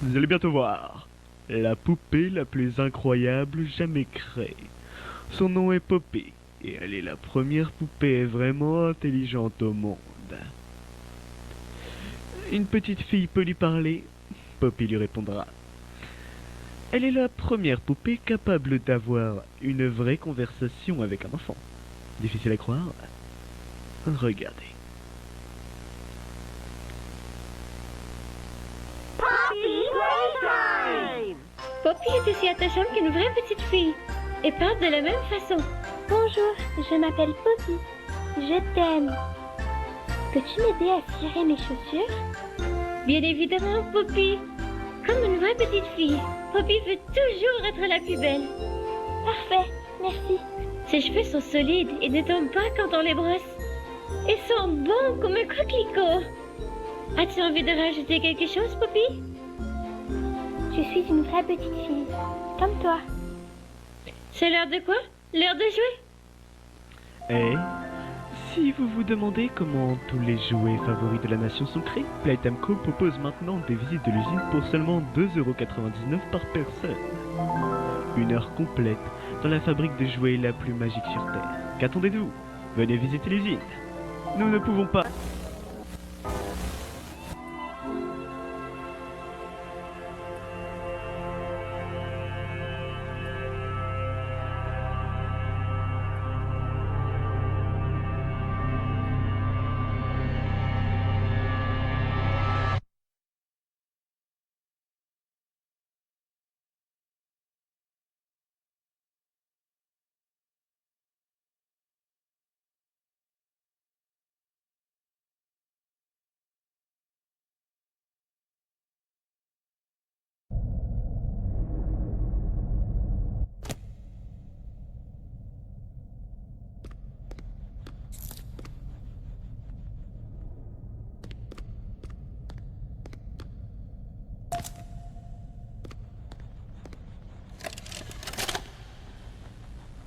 Vous allez bientôt voir la poupée la plus incroyable jamais créée. Son nom est Poppy, et elle est la première poupée vraiment intelligente au monde. Une petite fille peut lui parler, Poppy lui répondra. Elle est la première poupée capable d'avoir une vraie conversation avec un enfant. Difficile à croire? Regardez. Poppy est aussi attachante qu'une vraie petite fille et parle de la même façon. Bonjour, je m'appelle Poppy. Je t'aime. Peux-tu m'aider à cirer mes chaussures? Bien évidemment, Poppy. Comme une vraie petite fille, Poppy veut toujours être la plus belle. Parfait, merci. Ses cheveux sont solides et ne tombent pas quand on les brosse. Ils sont bons comme un coquelicot. As-tu envie de rajouter quelque chose, Poppy? Je suis une vraie petite fille, comme toi. C'est l'heure de quoi? L'heure de jouer? Et si vous vous demandez comment tous les jouets favoris de la nation sont créés, Playtime Co propose maintenant des visites de l'usine pour seulement 2,99 € par personne. Une heure complète dans la fabrique de jouets la plus magique sur Terre. Qu'attendez-vous? Venez visiter l'usine. Nous ne pouvons pas...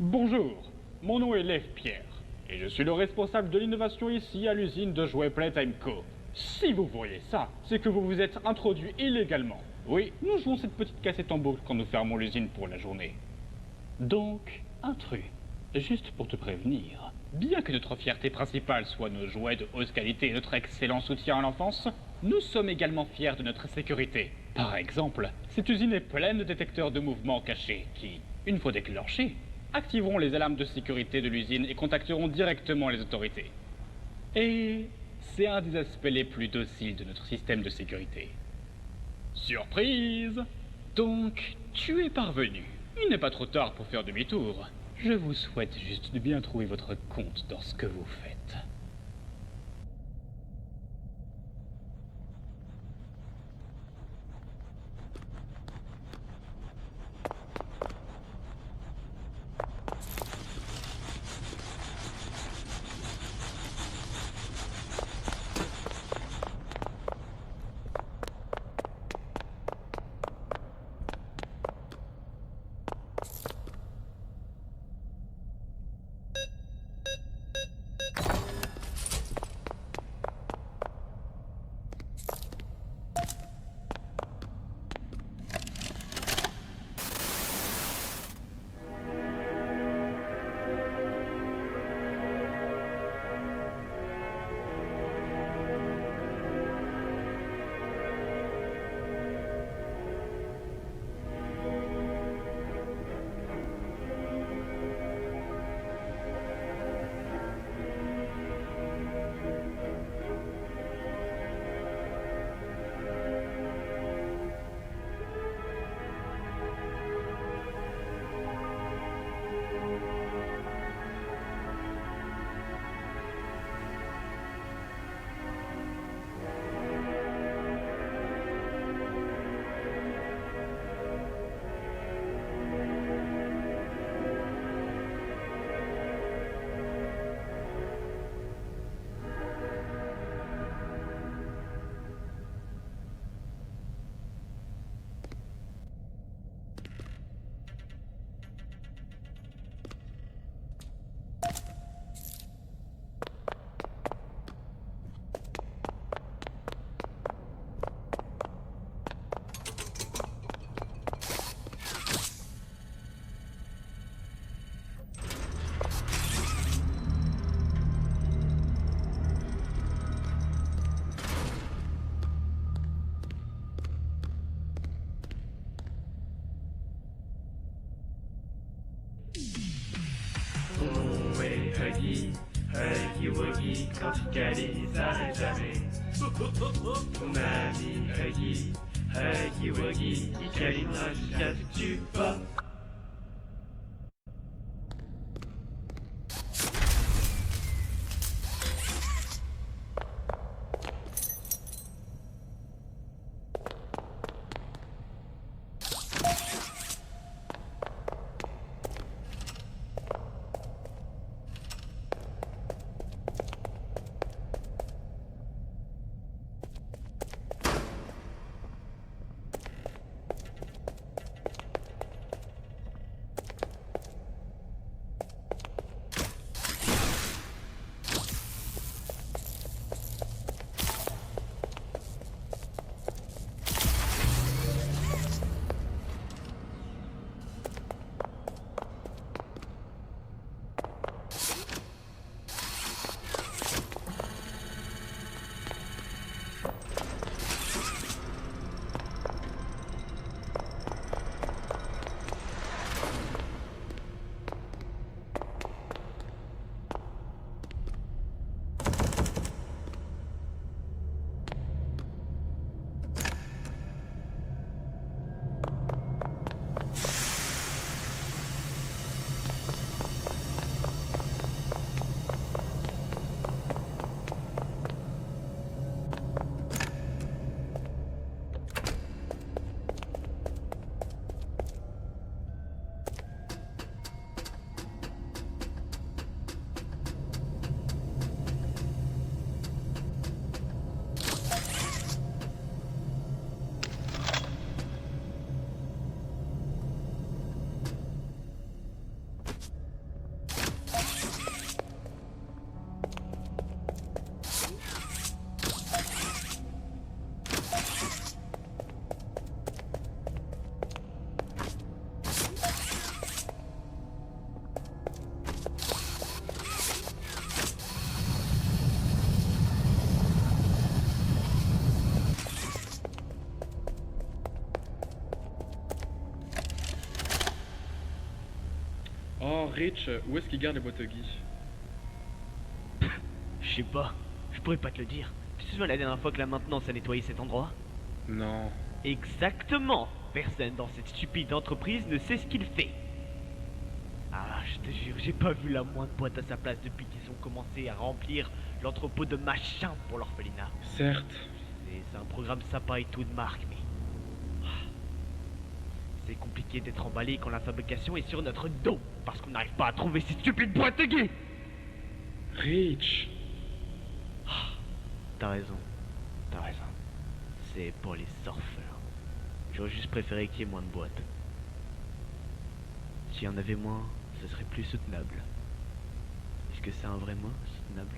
Bonjour, mon nom est Lev Pierre, et je suis le responsable de l'innovation ici à l'usine de jouets Playtime Co. Si vous voyez ça, c'est que vous vous êtes introduit illégalement. Oui, nous jouons cette petite cassette en boucle quand nous fermons l'usine pour la journée. Donc, intrus, juste pour te prévenir, bien que notre fierté principale soit nos jouets de haute qualité et notre excellent soutien à l'enfance, nous sommes également fiers de notre sécurité. Par exemple, cette usine est pleine de détecteurs de mouvements cachés qui, une fois déclenchés, activeront les alarmes de sécurité de l'usine et contacteront directement les autorités. Et c'est un des aspects les plus dociles de notre système de sécurité. Surprise! Donc, tu es parvenu. Il n'est pas trop tard pour faire demi-tour. Je vous souhaite juste de bien trouver votre compte dans ce que vous faites. Wuggy, Huggy Wuggy, quand il câline, il s'arrête jamais. Mon ami Huggy, Huggy Wuggy, il câlinera jusqu'à ce que tu pas. Oh, Rich, où est-ce qu'il garde les boîtes Huggy? Je sais pas, je pourrais pas te le dire. Tu te souviens la dernière fois que la maintenance a nettoyé cet endroit? Non. Exactement. Personne dans cette stupide entreprise ne sait ce qu'il fait. Ah, je te jure, j'ai pas vu la moindre boîte à sa place depuis qu'ils ont commencé à remplir l'entrepôt de machins pour l'orphelinat. Certes. C'est un programme sympa et tout de marque, mais... C'est compliqué d'être emballé quand la fabrication est sur notre dos, parce qu'on n'arrive pas à trouver ces stupides boîtes Huggy. Rich. T'as raison. C'est pour les surfeurs. J'aurais juste préféré qu'il y ait moins de boîtes. S'il y en avait moins, ce serait plus soutenable. Est-ce que c'est un vrai mot, soutenable?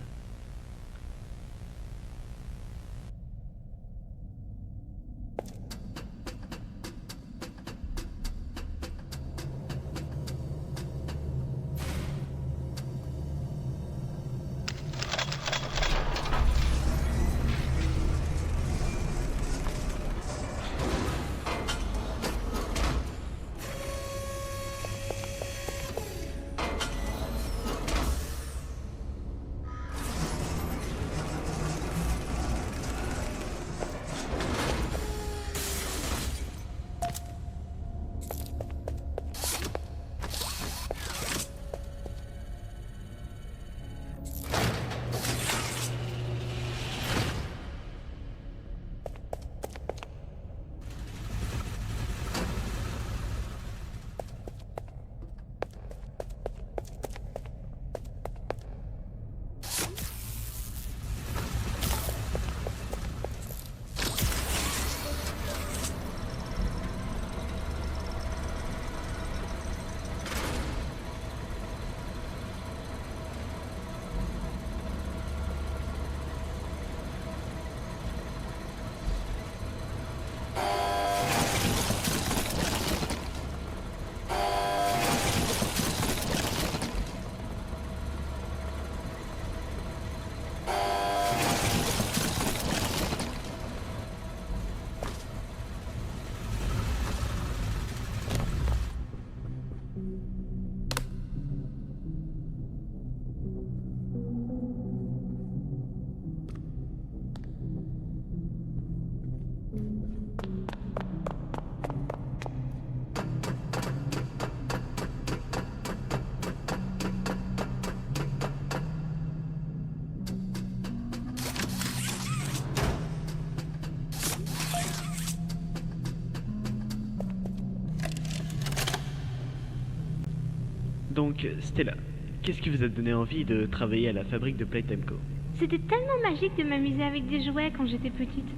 Donc, Stella, qu'est-ce qui vous a donné envie de travailler à la fabrique de Playtime Co? C'était tellement magique de m'amuser avec des jouets quand j'étais petite.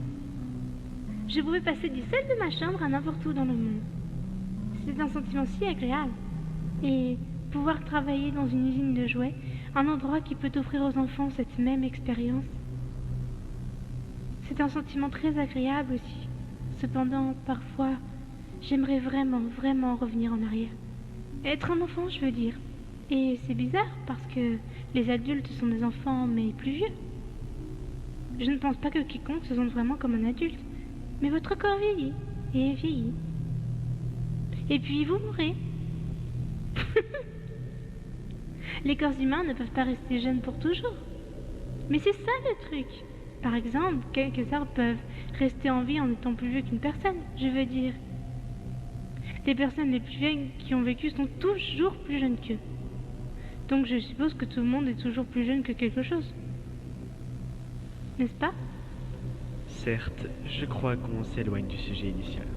Je pouvais passer du sol de ma chambre à n'importe où dans le monde. C'était un sentiment si agréable. Et pouvoir travailler dans une usine de jouets, un endroit qui peut offrir aux enfants cette même expérience, c'est un sentiment très agréable aussi. Cependant, parfois, j'aimerais vraiment revenir en arrière. Être un enfant, je veux dire. Et c'est bizarre parce que les adultes sont des enfants, mais plus vieux. Je ne pense pas que quiconque se sente vraiment comme un adulte. Mais votre corps vieillit et vieillit. Et puis vous mourrez. Les corps humains ne peuvent pas rester jeunes pour toujours. Mais c'est ça le truc. Par exemple, quelques arbres peuvent rester en vie en étant plus vieux qu'une personne, je veux dire. Les personnes les plus vieilles qui ont vécu sont toujours plus jeunes qu'eux. Donc je suppose que tout le monde est toujours plus jeune que quelque chose. N'est-ce pas? Certes, je crois qu'on s'éloigne du sujet initial.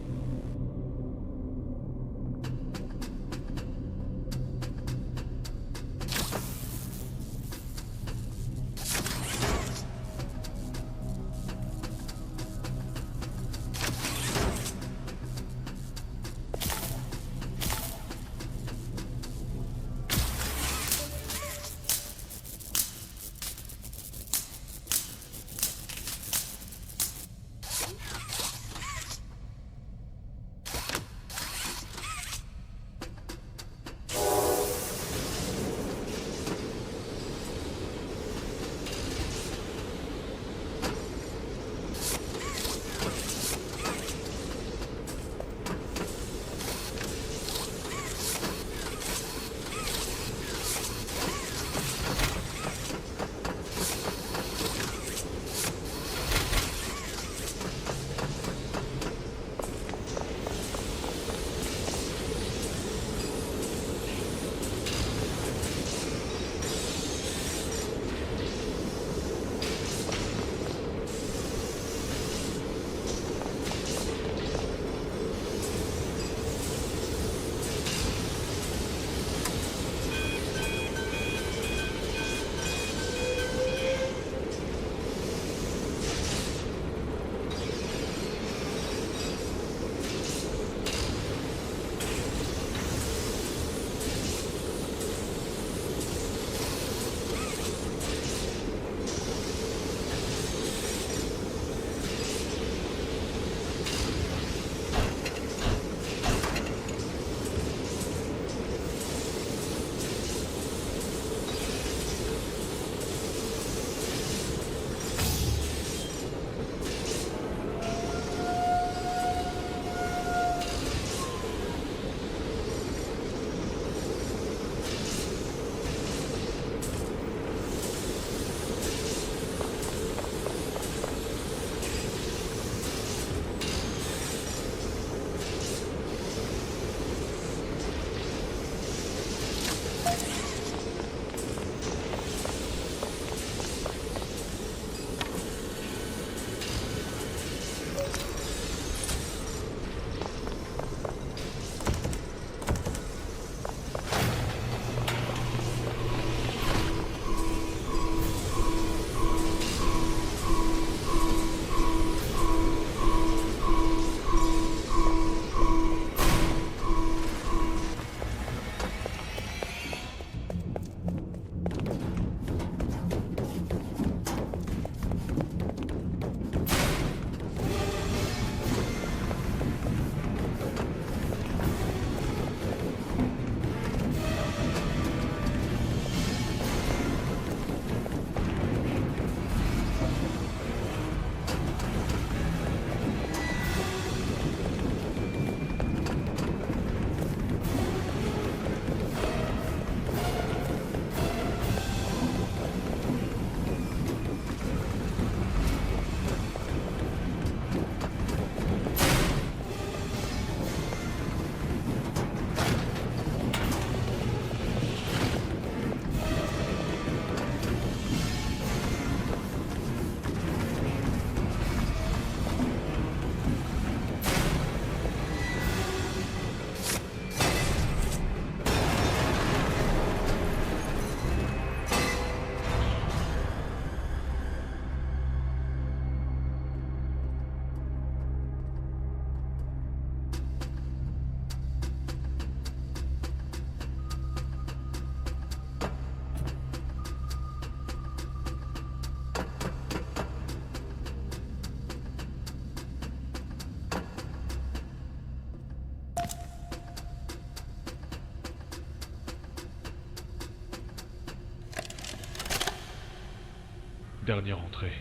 Dernière entrée.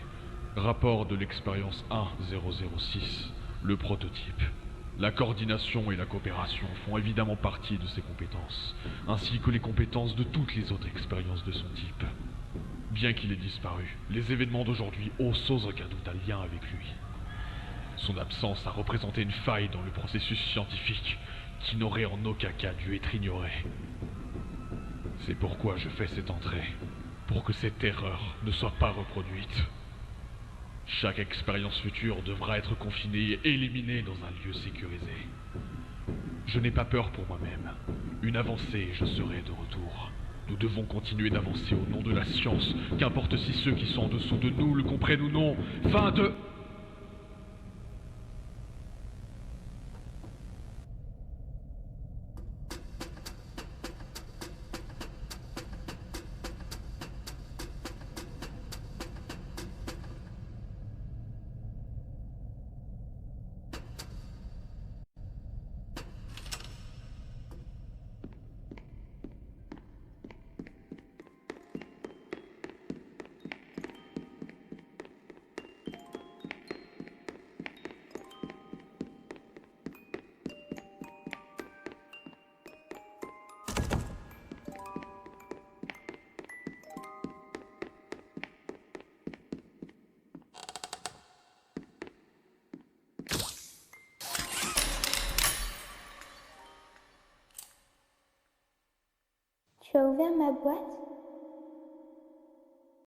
Rapport de l'expérience 1006, le prototype. La coordination et la coopération font évidemment partie de ses compétences, ainsi que les compétences de toutes les autres expériences de son type. Bien qu'il ait disparu, les événements d'aujourd'hui osent sans aucun doute un lien avec lui. Son absence a représenté une faille dans le processus scientifique qui n'aurait en aucun cas dû être ignorée. C'est pourquoi je fais cette entrée, pour que cette erreur ne soit pas reproduite. Chaque expérience future devra être confinée et éliminée dans un lieu sécurisé. Je n'ai pas peur pour moi-même. Une avancée, je serai de retour. Nous devons continuer d'avancer au nom de la science, qu'importe si ceux qui sont en dessous de nous le comprennent ou non. Fin de... Tu as ouvert ma boîte?